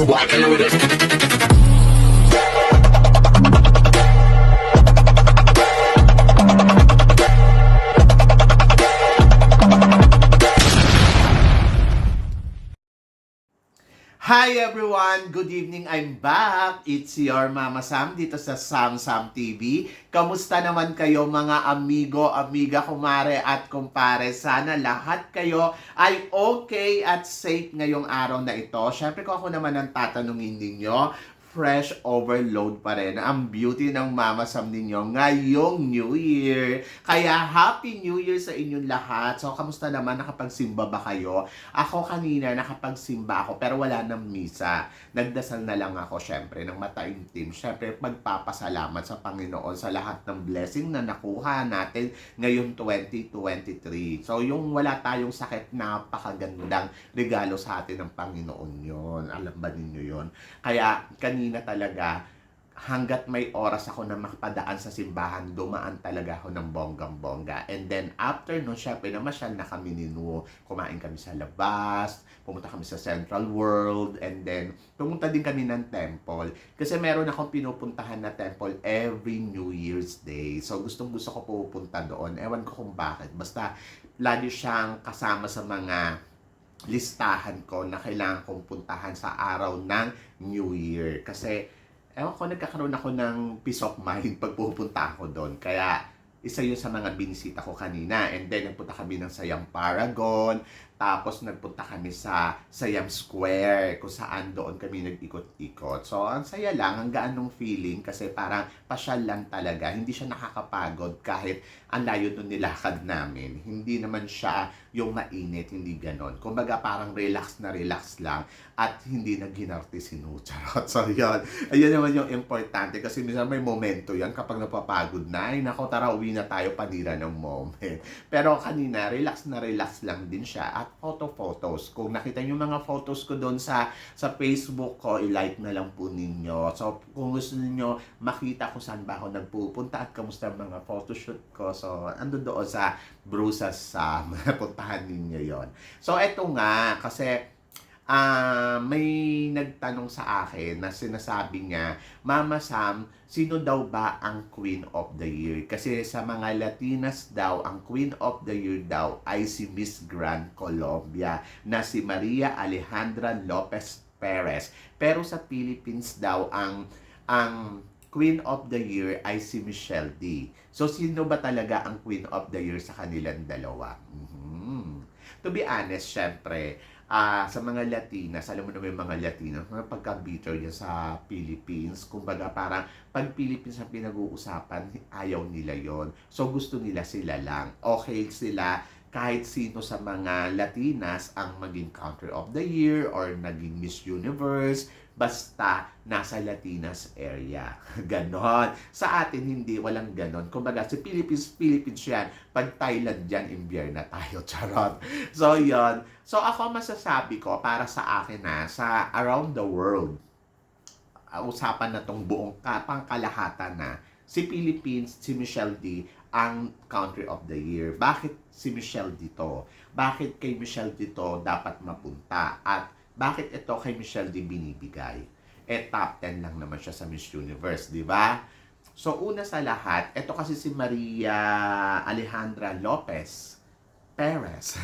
Hi everyone! Good evening! I'm back! It's your Mama Sam dito sa Sam TV. Kamusta naman kayo mga amigo, amiga, kumare at kumpare? Sana lahat kayo ay okay at safe ngayong araw na ito. Syempre kung ako naman ang tatanungin ninyo, fresh overload pa rin ang beauty ng Mama Sam ninyo ngayong New Year. Kaya Happy New Year sa inyong lahat. So, kamusta naman? Nakapagsimba ba kayo? Ako kanina nakapagsimba ako pero wala nang misa. Nagdasal na lang ako syempre ng mataimtim. Syempre magpapasalamat sa Panginoon sa lahat ng blessing na nakuha natin ngayong 2023. So, yung wala tayong sakit, napakagandang regalo sa atin ng Panginoon yon. Alam ba ninyo yon? Kaya kanina talaga, hanggat may oras ako na makapadaan sa simbahan, dumaan talaga ako ng bonggang-bongga. And then, after no, syempre, namasyal na kami ni Nu. Kumain kami sa labas, pumunta kami sa Central World, and then, pumunta din kami ng temple. Kasi meron akong pinupuntahan na temple every New Year's Day. So, gustong-gusto ko pupunta doon. Ewan ko kung bakit. Basta, lagi siyang kasama sa mga listahan ko na kailangan kong puntahan sa araw ng New Year. Kasi, ewan ko, nagkakaroon ako ng peace of mind pag pupunta ako doon. Kaya, isa yun sa mga binisita ko kanina. And then, nagpunta kami ng Siam Paragon. Tapos, nagpunta kami sa Siam Square, kung saan doon kami nag-ikot-ikot. So, ang saya lang, ang gaan ng feeling kasi parang pasyal lang talaga. Hindi siya nakakapagod kahit ang layo nung nilakad namin. Hindi naman siya yung mainit, hindi ganon. Kumbaga, parang relax na relax lang at hindi naghinarte si Nu. Charot. So, yun. Ayun naman yung importante kasi minsan may momento yan kapag napapagod na. Ay, nako, tara, uwi na tayo, panira ng moment. Pero kanina, relax na relax lang din siya at photos. Kung nakita niyo mga photos ko doon sa Facebook ko, i-like na lang po ninyo. So, kung gusto niyo makita kung saan ba ako nagpupunta at kamusta ang mga photoshoot ko, so, ando doon sa Brusas Sam. Puntahan ninyo yon. So, eto nga, kasi may nagtanong sa akin na sinasabi niya, Mama Sam, sino daw ba ang Queen of the Year? Kasi sa mga Latinas daw, ang Queen of the Year daw ay si Miss Grand Colombia na si Maria Alejandra Lopez Perez. Pero sa Philippines daw, ang Queen of the Year ay si Michelle D. So, sino ba talaga ang Queen of the Year sa kanilang dalawa? To be honest, syempre, sa mga Latinas, alam mo na may mga Latinas, mga pagka-bitter yan sa Philippines. Kumbaga parang pag Philippines ang pinag-uusapan, ayaw nila yon. So gusto nila sila lang. Okay sila kahit sino sa mga Latinas ang maging Country of the Year or naging Miss Universe, basta nasa Latinas area. Ganon. Sa atin, hindi, walang ganon. Kumbaga, si Philippines yan. Pag Thailand yan, imbiyer na tayo. Charot. So, yon. So, ako masasabi ko, para sa akin sa around the world, usapan na tong buong pangkalahatan na, si Philippines, si Michelle D, ang Country of the Year. Bakit si Michelle D to? Bakit kay Michelle D to dapat mapunta? At bakit ito kay Michelle D binibigay? Top 10 lang naman siya sa Miss Universe, di ba? So, una sa lahat, ito kasi si Maria Alejandra Lopez Perez.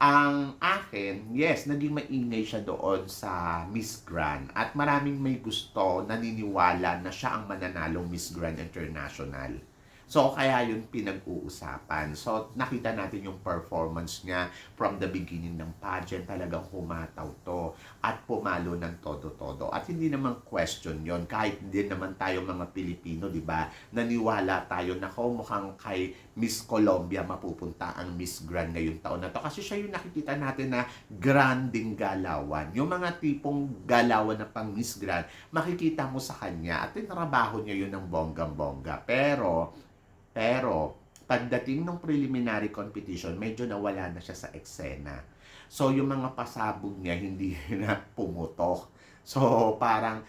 Ang akin, yes, naging maingay siya doon sa Miss Grand. At maraming may gusto, naniniwala na siya ang mananalong Miss Grand International. So, kaya yun pinag-uusapan. So, nakita natin yung performance niya from the beginning ng pageant. Talagang humataw to at pumalo ng todo-todo. At hindi naman question yon. Kahit hindi naman tayo mga Pilipino, di ba? Naniwala tayo na mukhang kay Miss Colombia mapupunta ang Miss Grand ngayong taon na to. Kasi siya yung nakikita natin na granding galawan. Yung mga tipong galawan na pang Miss Grand, makikita mo sa kanya at tinrabaho niya yun ng bonggang-bongga. Pero, pagdating ng preliminary competition, medyo nawala na siya sa eksena. So, yung mga pasabog niya, hindi na pumutok. So, parang,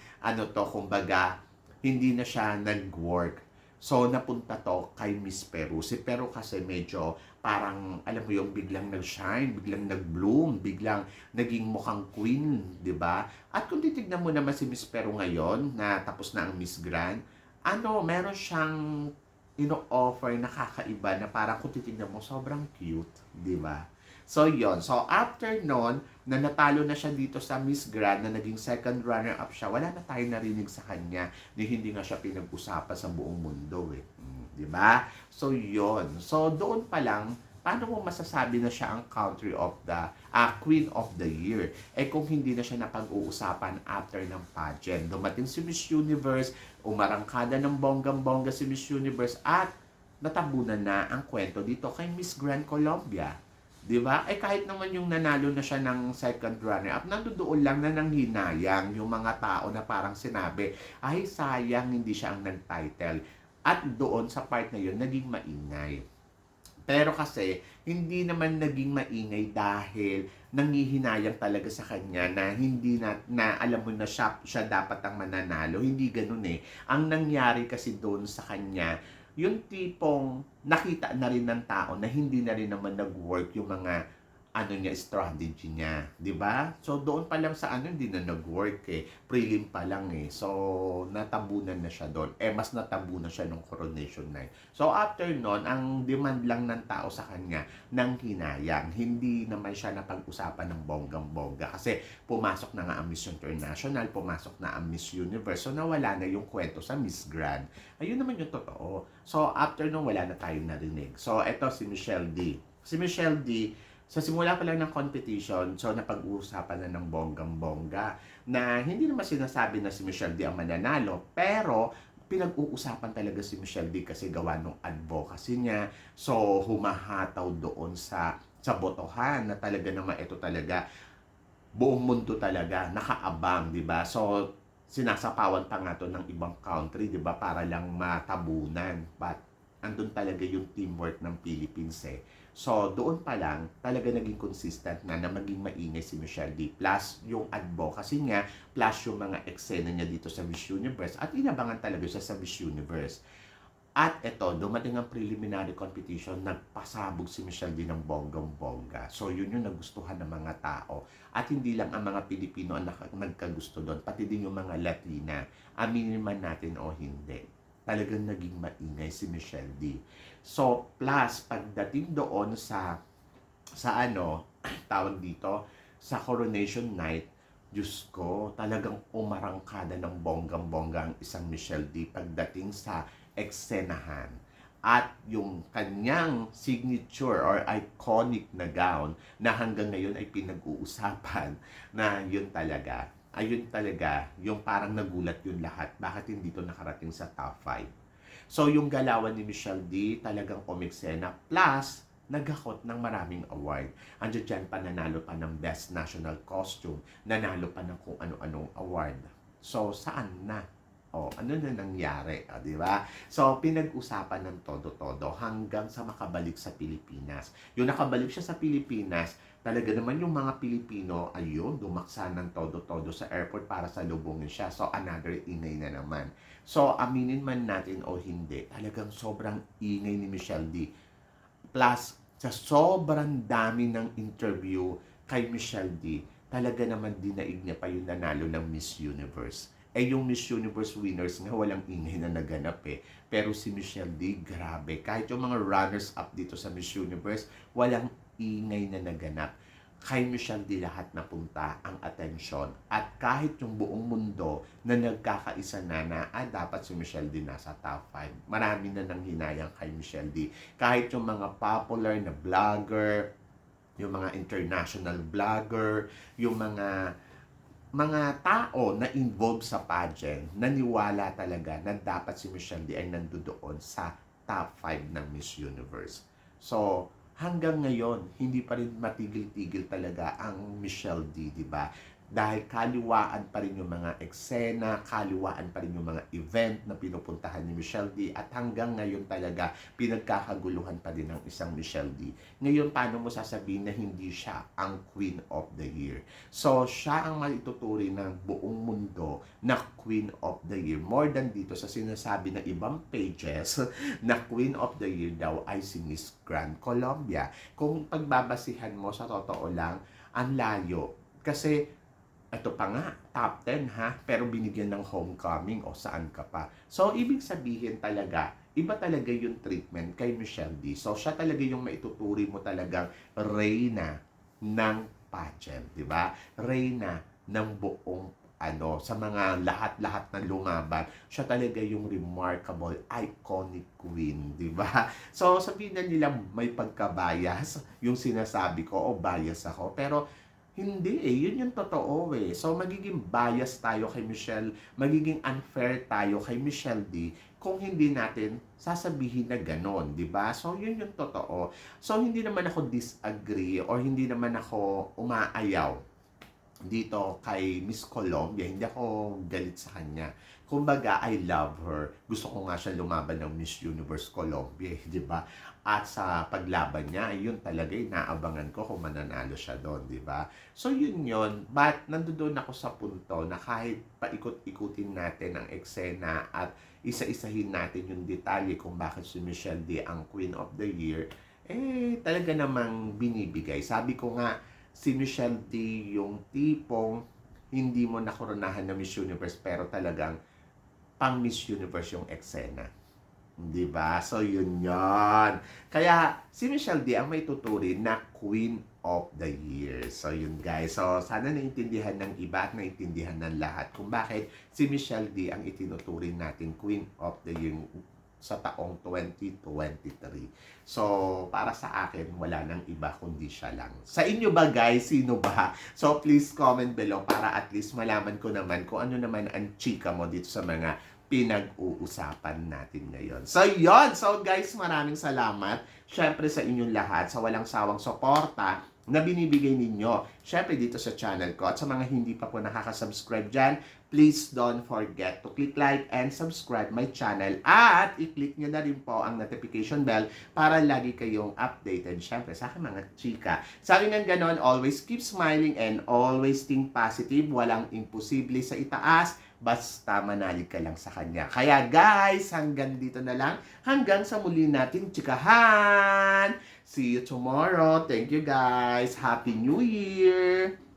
kumbaga, hindi na siya nag-work. So, napunta to kay Miss Peru. Si Peru kasi medyo parang, alam mo yung biglang nag-shine, biglang nag-bloom, biglang naging mukhang queen, di ba? At kung titignan mo naman si Miss Peru ngayon, na tapos na ang Miss Grand, meron siyang ino-offer na kakaiba na parang kung titignan mo, sobrang cute, di ba? So, yon. So, after nun, na natalo na siya dito sa Miss Grand, na naging second runner-up siya, wala na tayo narinig sa kanya na hindi nga siya pinag-usapan sa buong mundo eh. Di ba? So, yon. So, doon pa lang, paano mo masasabi na siya ang country of the, Queen of the Year? Eh kung hindi na siya napag-uusapan after ng pageant. Dumating si Miss Universe, umarangkada ng bonggang-bongga si Miss Universe, at natabunan na ang kwento dito kay Miss Grand Colombia. 'Di ba? Eh kahit naman yung nanalo na siya ng second runner-up, nandoon lang na nanghinayang yung mga tao na parang sinabi, ay sayang hindi siya ang nag-title. At doon sa part na yun, naging maingay. Pero kasi, hindi naman naging maingay dahil nanghihinayang talaga sa kanya na hindi na alam mo na siya dapat ang mananalo. Hindi ganun eh. Ang nangyari kasi doon sa kanya, yung tipong nakita na rin ng tao na hindi na rin naman nag-work yung mga strategy niya, 'di ba? So doon pa lang sa hindi na nag-work eh. Prelim pa lang eh. So natabunan na siya doon. Mas natabunan siya nung coronation night. So after noon, ang demand lang ng tao sa kanya ng hinayang. Hindi naman siya napag-usapan ng bonggang-bongga kasi pumasok na nga ang Miss International, pumasok na ang Miss Universe. So nawala na yung kwento sa Miss Grand. Ayun naman yung totoo. So after noon, wala na tayong narinig. So eto si Michelle D. Si Michelle D, sa simula pa lang ng competition, so napag-uusapan na ng bonggang-bongga na hindi naman sinasabi na si Michelle D ang mananalo, pero pinag-uusapan talaga si Michelle D kasi gawa ng advocacy niya. So humahataw doon sa botohan na talaga naman ito talaga buong mundo talaga nakaabang, 'di ba? So sinasapawan pa nga to ng ibang country, 'di ba, para lang matabunan. But andun talaga yung teamwork ng Philippines eh. So, doon pa lang, talaga naging consistent na maging maingay si Michelle D. Plus, yung advocacy niya, plus yung mga eksena niya dito sa Miss Universe. At inabangan talaga siya sa Miss Universe. At eto, dumating ang preliminary competition, nagpasabog si Michelle D ng bonggang-bongga. So, yun yung nagustuhan ng mga tao. At hindi lang ang mga Pilipino ang nagkagusto doon, pati din yung mga Latina. Aminin man natin o hindi, talagang naging maingay si Michelle D. So, plus, pagdating doon sa tawag dito, sa coronation night, Diyos ko, talagang umarangkada ng bonggang-bongga ang isang Michelle D pagdating sa eksenahan. At yung kanyang signature or iconic na gown na hanggang ngayon ay pinag-uusapan na yun talaga, ayun talaga, yung parang nagulat yung lahat. Bakit hindi to nakarating sa top 5? So, yung galawan ni Michelle D, talagang umiksena. Plus, naghakot ng maraming award. Andiyan dyan pa, nanalo pa ng Best National Costume. Nanalo pa ng kung ano-anong award. So, saan na? Ano na nangyari? Di ba? So, pinag-usapan ng todo-todo hanggang sa makabalik sa Pilipinas. Yung nakabalik siya sa Pilipinas, talaga naman yung mga Pilipino, ayun, dumaksa ng todo-todo sa airport para salubungin siya. So, another ingay na naman. So, aminin man natin o hindi, talagang sobrang ingay ni Michelle D. Plus, sa sobrang dami ng interview kay Michelle D, talaga naman dinaig niya pa yung nanalo ng Miss Universe. Yung Miss Universe winners nga, walang ingay na naganap eh. Pero si Michelle D, grabe. Kahit yung mga runners-up dito sa Miss Universe, walang ingay na naganap. Kay Michelle D lahat napunta ang atensyon. At kahit yung buong mundo na nagkakaisa na dapat si Michelle D nasa top 5. Marami na nang hinayang kay Michelle D. Kahit yung mga popular na vlogger, yung mga international vlogger, yung mga tao na involved sa pageant, naniwala talaga na dapat si Michelle D ay nandoon sa top 5 ng Miss Universe. So, hanggang ngayon, hindi pa rin matigil-tigil talaga ang Michelle D, di ba? Dahil kaliwaan pa rin yung mga eksena, kaliwaan pa rin yung mga event na pinupuntahan ni Michelle D. At hanggang ngayon talaga, pinagkakaguluhan pa din ng isang Michelle D. Ngayon, paano mo sasabihin na hindi siya ang Queen of the Year? So, siya ang maituturing ng buong mundo na Queen of the Year. More than dito sa sinasabi ng ibang pages na Queen of the Year daw ay si Miss Grand Colombia. Kung pagbabasihan mo, sa totoo lang, ang layo. Kasi, ito pa nga, top 10 ha, pero binigyan ng homecoming o saan ka pa. So, ibig sabihin talaga, iba talaga yung treatment kay Michelle D. So, siya talaga yung maituturi mo talagang reyna ng pageant, di ba? Reyna ng buong sa mga lahat-lahat na lumaban, siya talaga yung remarkable, iconic queen, di ba? So, sabihin na nila may pagka-bias, yung sinasabi ko, o bias ako, pero hindi yun yung totoo eh. So, magiging bias tayo kay Michelle, magiging unfair tayo kay Michelle D kung hindi natin sasabihin na ganon, di ba? So, yun yung totoo. So, hindi naman ako disagree or hindi naman ako umaayaw dito kay Miss Colombia. Hindi ako galit sa kanya. Kumbaga, I love her. Gusto ko nga siya lumaban ng Miss Universe Colombia, di ba? At sa paglaban niya, yun talaga inaabangan ko kung mananalo siya doon, di ba? So yun yun. But nandoon ako sa punto na kahit paikot-ikutin natin ang eksena at isa-isahin natin yung detalye kung bakit si Michelle D ang Queen of the Year, talaga namang binibigay. Sabi ko nga, si Michelle D yung tipong hindi mo nakoronahan na Miss Universe pero talagang pang Miss Universe yung eksena. Di ba? So, yun yon. Kaya, si Michelle D ang may tuturin na Queen of the Year. So, yun guys. So, sana naintindihan ng iba at naintindihan ng lahat kung bakit si Michelle D ang itinuturin natin Queen of the Year sa taong 2023. So, para sa akin, wala nang iba kundi siya lang. Sa inyo ba guys? Sino ba? So, please comment below para at least malaman ko naman kung ano naman ang chika mo dito sa mga pinag-uusapan natin ngayon. So, yon. So, guys, maraming salamat. Syempre sa inyong lahat, sa walang sawang suporta na binibigay ninyo. Syempre dito sa channel ko. At sa mga hindi pa po nakaka-subscribe dyan, please don't forget to click like and subscribe my channel. At i-click nyo na rin po ang notification bell para lagi kayong updated. Syempre sa aking mga chika. Sabi nga ganon, always keep smiling and always think positive. Walang imposible sa itaas. Basta manalig ka lang sa kanya. Kaya guys, hanggang dito na lang. Hanggang sa muli natin chikahan. See you tomorrow. Thank you guys. Happy New Year!